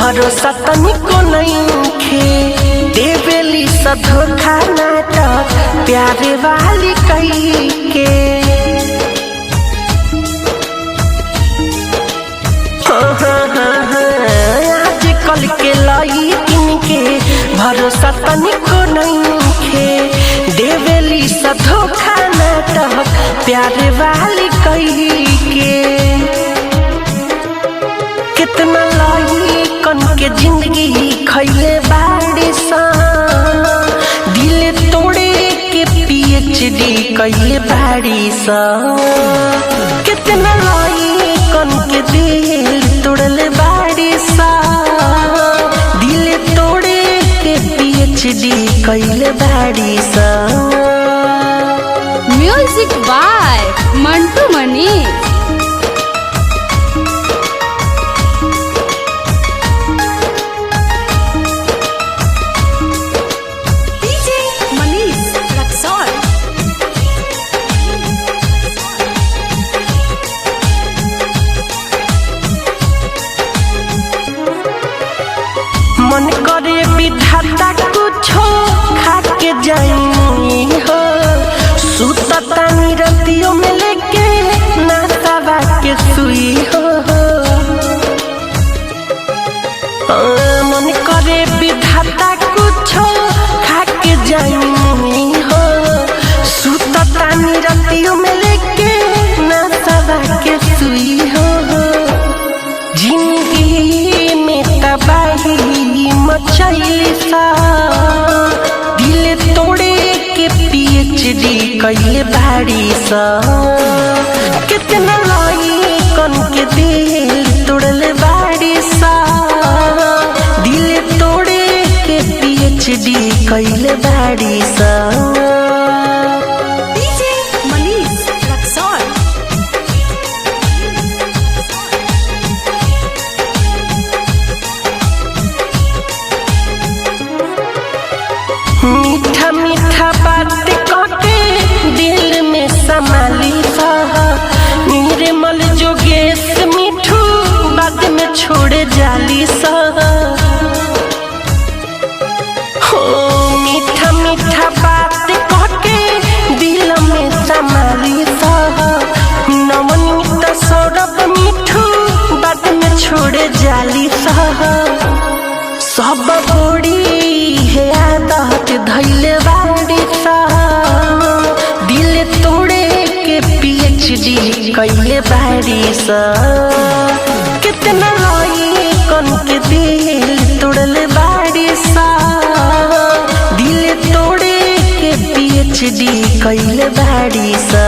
भरोसा तनिको नइखे देवेली सा धोखा नाटक प्यारे वाली कही के आज कल के लइकिन के भरोसा तनिको नइखे देवेली सा धोखा नाटक प्यारे वाली कही के कितना लइकन के जिंदगी खैले बाड़ी सा दिल तोड़े के PhD कैले बाड़ी सा कितना लइकन के दिल तोड़ले बाड़ी सा दिल तोड़े के PhD कैले बाड़ी सा। म्यूजिक बाय मंटू मनी। मन करे विधाता कुछो खाके जाई हो सुतता निरतियों में लेके नासावा के सुई हो मन करे विधाता कुछो खाके जाई हो सुतता निरतियों में लेके नासावा के सुई हो जिंदगी में तबाही मचैली सा दिल तोड़े के PhD कैले बाड़ी सा कितना लइकन के दिल तोड़ले बाड़ी सा दिल तोड़े के PhD कैले बाड़ी सा। मीठा मीठा बात कहके दिल में संभाली सा निर्मल जोगेश मिठू बाद में छोड़े जाली सा हो मीठा मीठा बात कहके दिल में संभाली सा नवनीत सौरभ मिठू बाद में छोड़े जाली सा सब बड़ी है आदत धैले बाड़ी सा दिल तोड़े के PhD कैले बाड़ी सा कितना लइकन के दिल तोड़ले बाड़ी सा दिल तोड़े के PhD कैले बाड़ी सा।